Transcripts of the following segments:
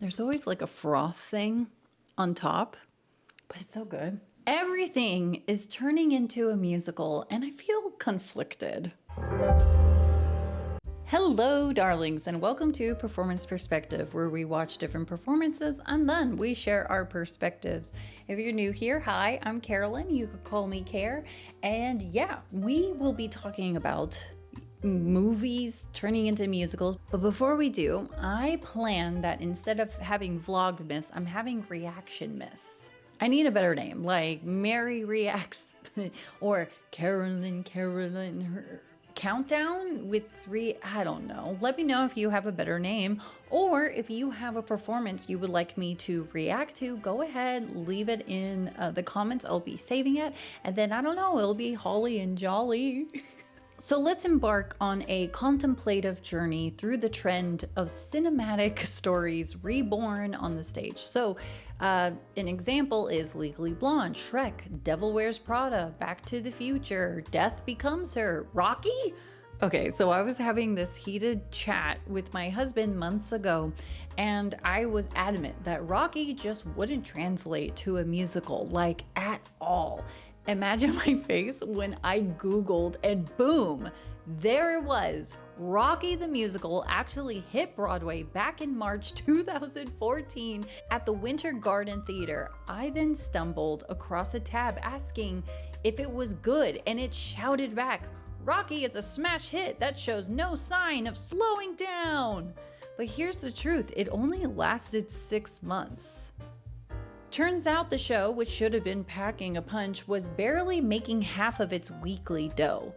There's always like a froth thing on top, but it's so good. Everything is turning into a musical, and I feel conflicted. Hello, darlings, and welcome to Performance Perspective, where we watch different performances and then we share our perspectives. If you're new here, hi, I'm Carolyn. You could call me Care. And yeah, we will be talking about movies turning into musicals. But before we do, I plan that instead of having Vlogmas, I'm having Reaction Miss. I need a better name, like Mary Reacts or Carolyn, her Countdown with 3, I don't know. Let me know if you have a better name, or if you have a performance you would like me to react to, go ahead, leave it in the comments. I'll be saving it, and then I don't know, it'll be holly and jolly. So let's embark on a contemplative journey through the trend of cinematic stories reborn on the stage. So an example is Legally Blonde, Shrek, Devil Wears Prada, Back to the Future, Death Becomes Her, Rocky? Okay, so I was having this heated chat with my husband months ago, and I was adamant that Rocky just wouldn't translate to a musical, like at all. Imagine my face when I Googled and boom, there it was. Rocky the Musical actually hit Broadway back in March 2014 at the Winter Garden Theater. I then stumbled across a tab asking if it was good, and it shouted back, "Rocky is a smash hit that shows no sign of slowing down." But here's the truth, it only lasted 6 months. Turns out the show, which should have been packing a punch, was barely making half of its weekly dough.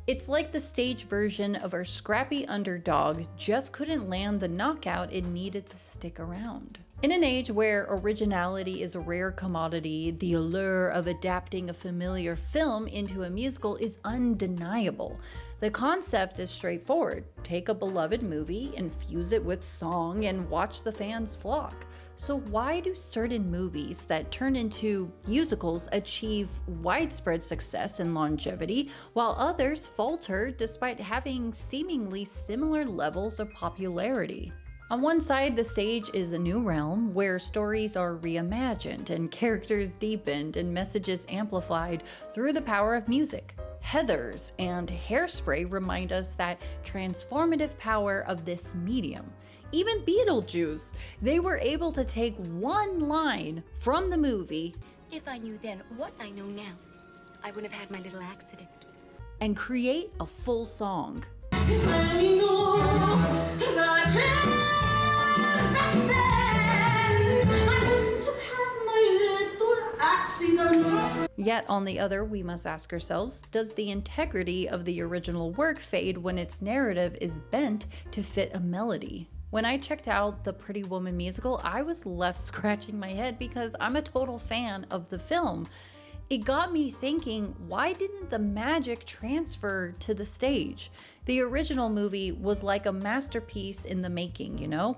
It's like the stage version of our scrappy underdog just couldn't land the knockout it needed to stick around. In an age where originality is a rare commodity, the allure of adapting a familiar film into a musical is undeniable. The concept is straightforward. Take a beloved movie, infuse it with song, and watch the fans flock. So why do certain movies that turn into musicals achieve widespread success and longevity, while others falter despite having seemingly similar levels of popularity? On one side, the stage is a new realm where stories are reimagined and characters deepened and messages amplified through the power of music. Heathers and Hairspray remind us that transformative power of this medium. Even Beetlejuice, they were able to take one line from the movie, "If I knew then what I know now, I wouldn't have had my little accident," and create a full song. Yet on the other, we must ask ourselves, does the integrity of the original work fade when its narrative is bent to fit a melody? When I checked out the Pretty Woman musical, I was left scratching my head because I'm a total fan of the film. It got me thinking, why didn't the magic transfer to the stage? The original movie was like a masterpiece in the making, you know?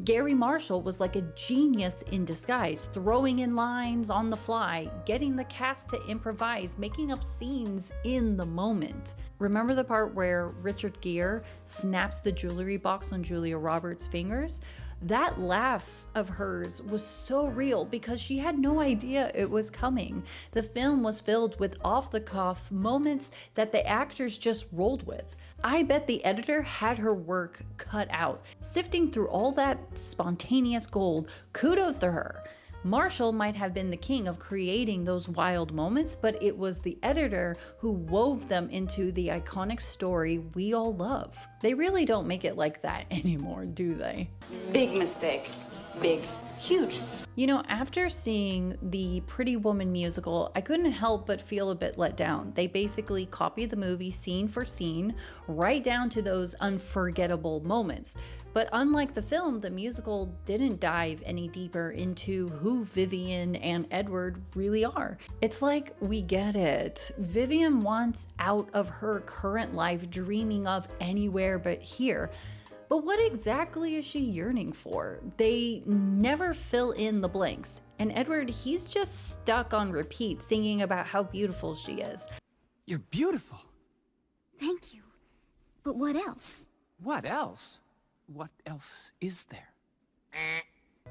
Gary Marshall was like a genius in disguise, throwing in lines on the fly, getting the cast to improvise, making up scenes in the moment. Remember the part where Richard Gere snaps the jewelry box on Julia Roberts' fingers? That laugh of hers was so real because she had no idea it was coming. The film was filled with off-the-cuff moments that the actors just rolled with. I bet the editor had her work cut out. Sifting through all that spontaneous gold, kudos to her. Marshall might have been the king of creating those wild moments, but it was the editor who wove them into the iconic story we all love. They really don't make it like that anymore, do they? Big mistake. Big. Huge. You know, after seeing the Pretty Woman musical, I couldn't help but feel a bit let down. They basically copied the movie scene for scene, right down to those unforgettable moments. But unlike the film, the musical didn't dive any deeper into who Vivian and Edward really are. It's like, we get it. Vivian wants out of her current life, dreaming of anywhere but here. But what exactly is she yearning for? They never fill in the blanks. And Edward, he's just stuck on repeat, singing about how beautiful she is. You're beautiful. Thank you. But what else? What else? What else is there?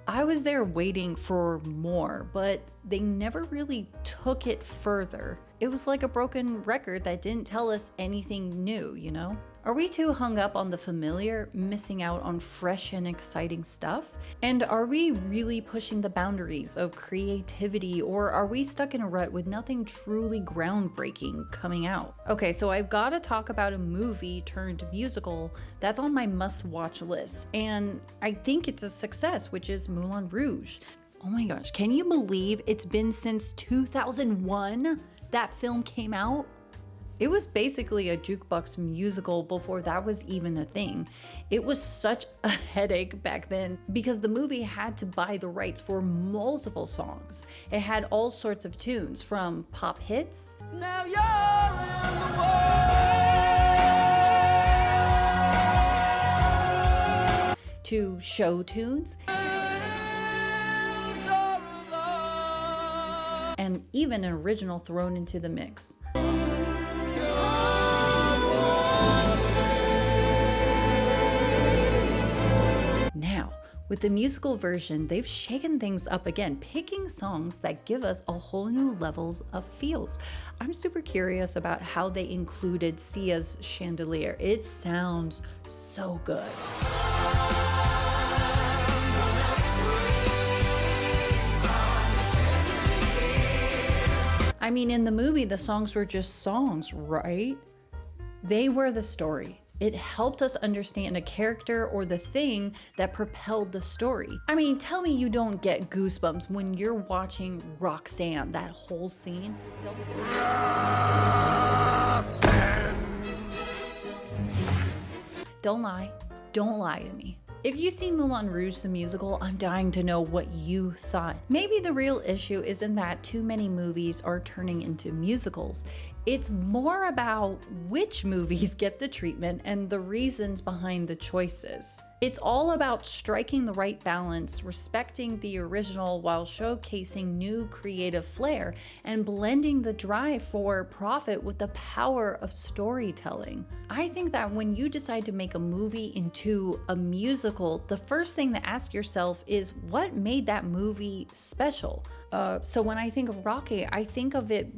I was there waiting for more, but they never really took it further. It was like a broken record that didn't tell us anything new, you know? Are we too hung up on the familiar, missing out on fresh and exciting stuff? And are we really pushing the boundaries of creativity, or are we stuck in a rut with nothing truly groundbreaking coming out? Okay, so I've got to talk about a movie turned musical that's on my must-watch list, and I think it's a success, which is Moulin Rouge. Oh my gosh, can you believe it's been since 2001 that film came out? It was basically a jukebox musical before that was even a thing. It was such a headache back then because the movie had to buy the rights for multiple songs. It had all sorts of tunes, from pop hits Now you're in the world. To show tunes, and even an original thrown into the mix. Now, with the musical version, they've shaken things up again, picking songs that give us a whole new levels of feels. I'm super curious about how they included Sia's Chandelier. It sounds so good. I mean, in the movie, the songs were just songs, right? They were the story. It helped us understand a character or the thing that propelled the story. I mean, tell me you don't get goosebumps when you're watching Roxanne, that whole scene. Don't lie. Don't lie to me. If you've seen Moulin Rouge the musical, I'm dying to know what you thought. Maybe the real issue isn't that too many movies are turning into musicals. It's more about which movies get the treatment and the reasons behind the choices. It's all about striking the right balance, respecting the original while showcasing new creative flair, and blending the drive for profit with the power of storytelling. I think that when you decide to make a movie into a musical, the first thing to ask yourself is what made that movie special? So when I think of Rocky, I think of it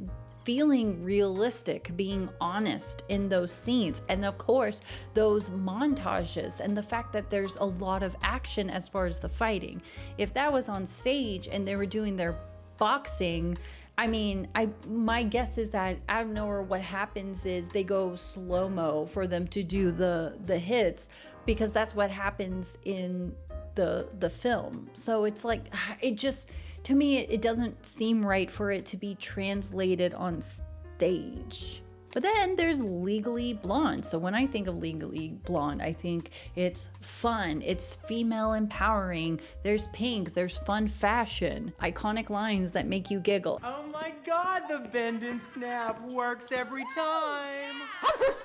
feeling realistic, being honest in those scenes, and of course those montages and the fact that there's a lot of action as far as the fighting. If that was on stage and they were doing their boxing, I mean, my guess is that out of nowhere what happens is they go slow-mo for them to do the hits, because that's what happens in the film. So it's like, it just, to me, it doesn't seem right for it to be translated on stage. But then there's Legally Blonde. So when I think of Legally Blonde, I think it's fun, it's female empowering, there's pink, there's fun fashion, iconic lines that make you giggle. Oh my god, the bend and snap works every time.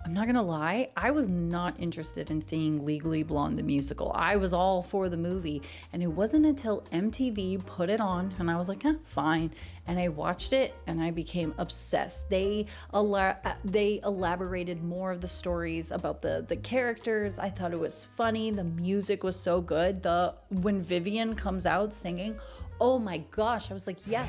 I'm not gonna lie, I was not interested in seeing Legally Blonde the musical. I was all for the movie, and it wasn't until MTV put it on and I was like, fine. And I watched it and I became obsessed. They elaborated more of the stories about the characters. I thought it was funny. The music was so good. When Vivian comes out singing, oh my gosh, I was like, yes.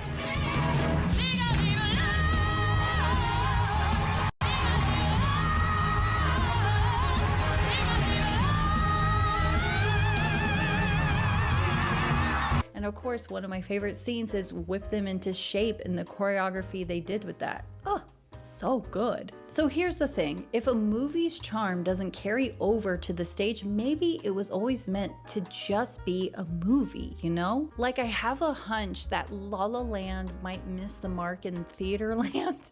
And of course, one of my favorite scenes is Whip Them Into Shape, and the choreography they did with that. Oh, so good. So here's the thing, if a movie's charm doesn't carry over to the stage, maybe it was always meant to just be a movie, you know? Like, I have a hunch that La La Land might miss the mark in theater land.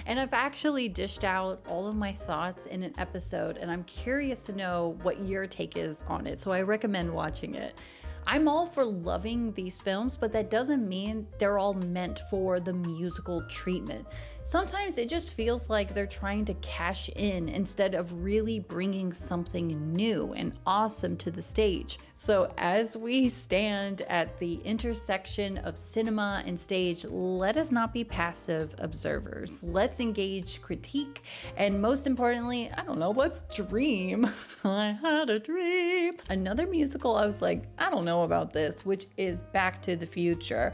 And I've actually dished out all of my thoughts in an episode, and I'm curious to know what your take is on it. So I recommend watching it. I'm all for loving these films, but that doesn't mean they're all meant for the musical treatment. Sometimes it just feels like they're trying to cash in instead of really bringing something new and awesome to the stage. So as we stand at the intersection of cinema and stage, let us not be passive observers. Let's engage, critique, and most importantly, I don't know, let's dream. I had a dream. Another musical I was like, I don't know about this, which is Back to the Future.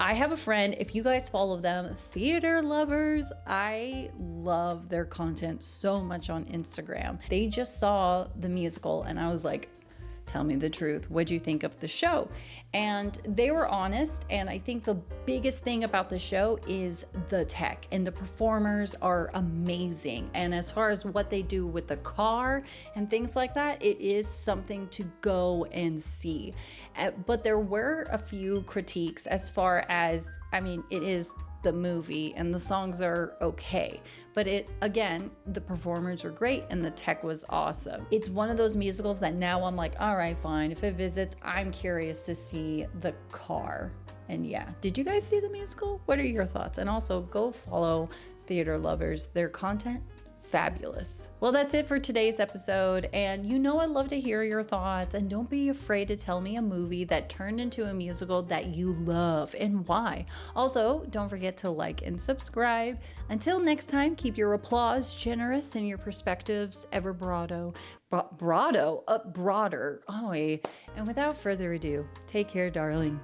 I have a friend, if you guys follow them, Theater Lovers, I love their content so much on Instagram. They just saw the musical and I was like, tell me the truth. What'd you think of the show? And they were honest. And I think the biggest thing about the show is the tech, and the performers are amazing. And as far as what they do with the car and things like that, it is something to go and see. But there were a few critiques as far as, I mean, it is the movie and the songs are okay, but again, the performers were great and the tech was awesome. It's one of those musicals that now I'm like, all right, fine, if it visits, I'm curious to see the car. And yeah, did you guys see the musical? What are your thoughts? And also go follow Theater Lovers. Their content, fabulous. Well, that's it for today's episode. And you know I'd love to hear your thoughts, and don't be afraid to tell me a movie that turned into a musical that you love and why. Also, don't forget to like and subscribe. Until next time, keep your applause generous and your perspectives ever broader. Oh, and without further ado, take care, darling.